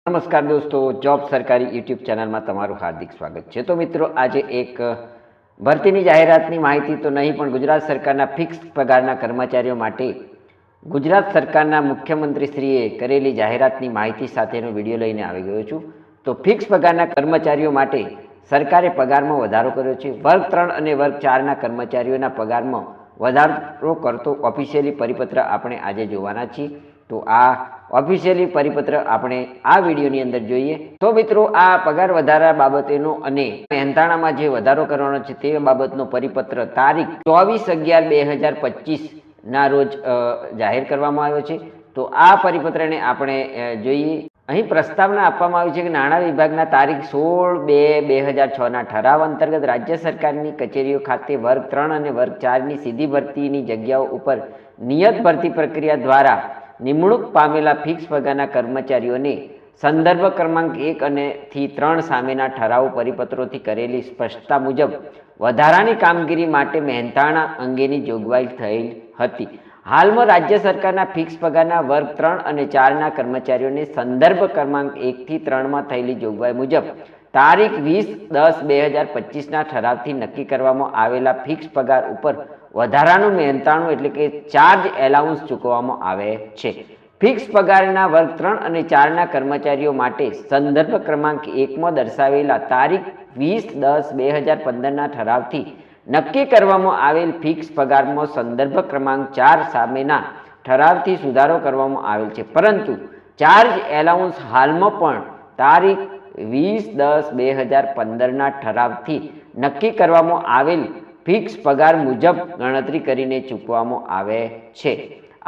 નમસ્કાર દોસ્તો, જોબ સરકારી યુટ્યુબ ચેનલમાં તમારું હાર્દિક સ્વાગત છે। તો મિત્રો, આજે એક ભરતીની જાહેરાતની માહિતી તો નહીં, પણ ગુજરાત સરકારના ફિક્સ પગારના કર્મચારીઓ માટે ગુજરાત સરકારના મુખ્યમંત્રીશ્રીએ કરેલી જાહેરાતની માહિતી સાથેનો વિડીયો લઈને આવી ગયો છું। તો ફિક્સ પગારના કર્મચારીઓ માટે સરકારે પગારમાં વધારો કર્યો છે। વર્ગ 3 અને વર્ગ 4ના કર્મચારીઓના પગારમાં વધારો કરતો ઓફિશિયલી પરિપત્ર આપણે આજે જોવાના છીએ। તો આ ઓફિશિયલી પરિપત્ર આપણે આ વિડીયોની અંદર જોઈએ। તો મિત્રો, આ પગાર વધારા બાબતેનો અને મહેનતાણામાં જે વધારો કરવાનો છે તે બાબતનો પરિપત્ર તારીખ 24/11/2025ના રોજ જાહેર કરવામાં આવ્યો છે। તો આ પરિપત્રને આપણે જોઈએ। અહીં પ્રસ્તાવના આપવામાં આવી છે કે નાણાં વિભાગના તારીખ 16/2/2006ના ઠરાવ અંતર્ગત રાજ્ય સરકારની કચેરીઓ ખાતે વર્ગ 3 અને વર્ગ 4ની સીધી ભરતીની જગ્યાઓ ઉપર નિયત ભરતી પ્રક્રિયા દ્વારા નિમણૂક પામેલા ફિક્સ પગારના કર્મચારીઓને સંદર્ભ ક્રમાંક 1 અને થી 3 સામેના ઠરાવ પરિપત્રોથી કરેલી સ્પષ્ટતા મુજબ વધારાની કામગીરી માટે મહેનતાણા અંગેની જોગવાઈ થયેલ હતી। હાલમાં રાજ્ય સરકારના ફિક્સ પગારના વર્ગ 3 અને 4ના કર્મચારીઓને સંદર્ભ ક્રમાંક 1 થી 3માં થયેલી જોગવાઈ મુજબ તારીખ 20/10/2025ના ઠરાવથી નક્કી કરવામાં આવેલા ફિક્સ પગાર ઉપર વધારાનું મહેનતાણું એટલે કે ચાર્જ એલાઉન્સ ચૂકવવામાં આવે છે। ફિક્સ પગારના વર્ગ 3 અને 4ના કર્મચારીઓ માટે સંદર્ભ ક્રમાંક 1માં દર્શાવેલા તારીખ 20/10/2015ના ઠરાવથી નક્કી કરવામાં આવેલ ફિક્સ પગારમાં સંદર્ભ ક્રમાંક 4 સામેના ઠરાવથી સુધારો કરવામાં આવેલ છે, પરંતુ ચાર્જ એલાઉન્સ હાલમાં પણ તારીખ 20/10/2015ના ઠરાવથી નક્કી કરવામાં આવેલ ફિક્સ પગાર મુજબ ગણતરી કરીને ચૂકવવામાં આવે છે।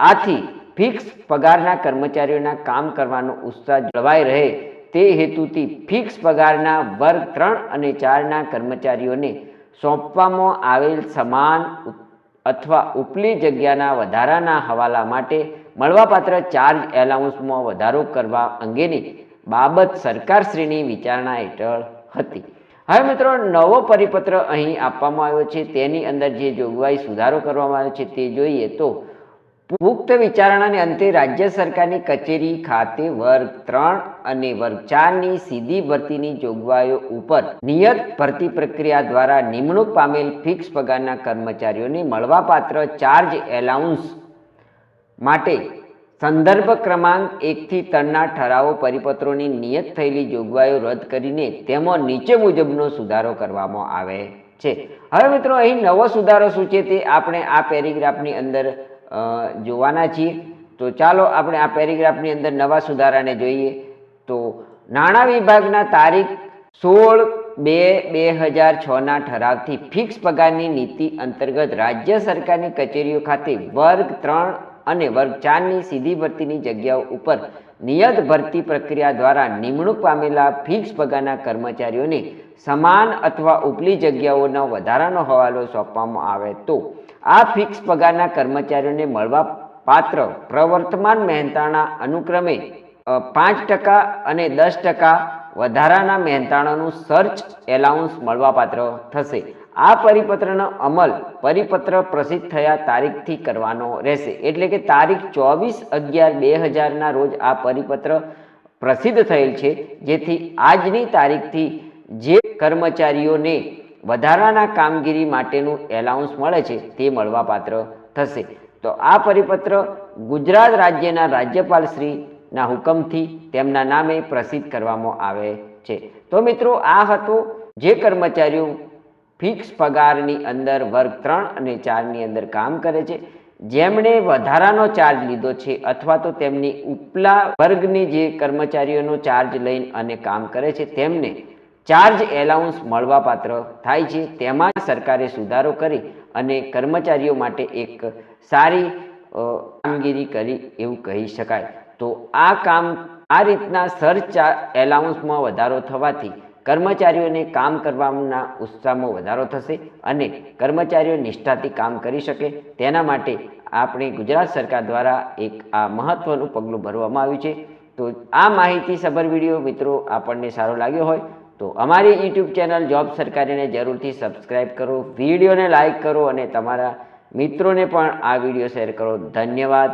આથી ફિક્સ પગારના કર્મચારીઓના કામ કરવાનો ઉત્સાહ જળવાઈ રહે તે હેતુથી ફિક્સ પગારના વર્ગ 3 અને 4ના કર્મચારીઓને સોંપવામાં આવેલ સમાન અથવા ઉપલી જગ્યાના વધારાના હવાલા માટે મળવાપાત્ર ચાર્જ એલાઉન્સમાં વધારો કરવા અંગેની બાબત સરકારશ્રીની વિચારણા હેઠળ હતી। હવે મિત્રો, નવો પરિપત્ર અહીં આપવામાં આવ્યો છે, તેની અંદર જે જોગવાઈ સુધારો કરવામાં આવ્યો છે તે જોઈએ તો પુખ્ત વિચારણાને અંતે રાજ્ય સરકારની કચેરી ખાતે વર્ગ 3 અને વર્ગ 4ની સીધી ભરતીની જોગવાઈઓ ઉપર નિયત ભરતી પ્રક્રિયા દ્વારા નિમણૂક પામેલ ફિક્સ પગારના કર્મચારીઓને મળવાપાત્ર ચાર્જ એલાઉન્સ માટે સંદર્ભ ક્રમાંક 1 થી 3ના ઠરાવો પરિપત્રોની નિયત થયેલી જોગવાઈઓ રદ કરીને તેમાં નીચે મુજબનો સુધારો કરવામાં આવે છે। હવે મિત્રો, અહીં નવો સુધારો શું છે તે આપણે આ પેરેગ્રાફની અંદર જોવાના છીએ। તો ચાલો આપણે આ પેરેગ્રાફની અંદર નવા સુધારાને જોઈએ। તો નાણાં વિભાગના તારીખ 16/2/2006ના ઠરાવથી ફિક્સ પગારની નીતિ અંતર્ગત રાજ્ય સરકારની કચેરીઓ ખાતે વર્ગ 3 અને વર્ગ 4ની સીધી ભરતીની જગ્યાઓ ઉપર નિયત ભરતી પ્રક્રિયા દ્વારા નિમણૂક પામેલા ફિક્સ પગારના કર્મચારીઓને સમાન અથવા ઉપલી જગ્યાઓનો વધારાનો હવાલો સોંપવામાં આવે તો આ ફિક્સ પગારના કર્મચારીઓને મળવા પાત્ર પ્રવર્તમાન મહેનતાણા અનુક્રમે 5% અને 10% વધારાના મહેનતાણાનું સર્ચ એલાઉન્સ મળવાપાત્ર થશે। આ પરિપત્રનો અમલ પરિપત્ર પ્રસિદ્ધ થયા તારીખથી કરવાનો રહેશે, એટલે કે તારીખ 24/11/2000ના રોજ આ પરિપત્ર પ્રસિદ્ધ થયેલ છે, જેથી આજની તારીખથી જે કર્મચારીઓને વધારાના કામગીરી માટેનું એલાઉન્સ મળે છે તે મળવાપાત્ર થશે। તો આ પરિપત્ર ગુજરાત રાજ્યના રાજ્યપાલશ્રીના હુકમથી તેમના નામે પ્રસિદ્ધ કરવામાં આવે છે। તો મિત્રો, આ હતો જે કર્મચારીઓ ફિક્સ પગારની અંદર વર્ગ 3 અને 4ની અંદર કામ કરે છે, જેમણે વધારાનો ચાર્જ લીધો છે અથવા તો તેમની ઉપલા વર્ગની જે કર્મચારીઓનો ચાર્જ લઈને અને કામ કરે છે તેમને ચાર્જ એલાઉન્સ મળવાપાત્ર થાય છે। તેમાં સરકારે સુધારો કરી અને કર્મચારીઓ માટે એક સારી કામગીરી કરી એવું કહી શકાય। તો આ રીતના સર્ચ એલાઉન્સમાં વધારો થવાથી કર્મચારીઓને કામ કરવાના ઉત્સાહમાં વધારો થશે અને કર્મચારીઓ નિષ્ઠાથી કામ કરી શકે, તેના માટે આપણે ગુજરાત સરકાર દ્વારા એક આ મહત્વનું પગલું ભરવામાં આવ્યું છે। તો આ માહિતી સભર વિડીયો મિત્રો આપણને સારો લાગ્યો હોય તો અમારી યુટ્યુબ ચેનલ જોબ સરકારીને જરૂરથી સબસ્ક્રાઈબ કરો, વિડીયોને લાઇક કરો અને તમારા મિત્રોને પણ આ વિડીયો શેર કરો। ધન્યવાદ।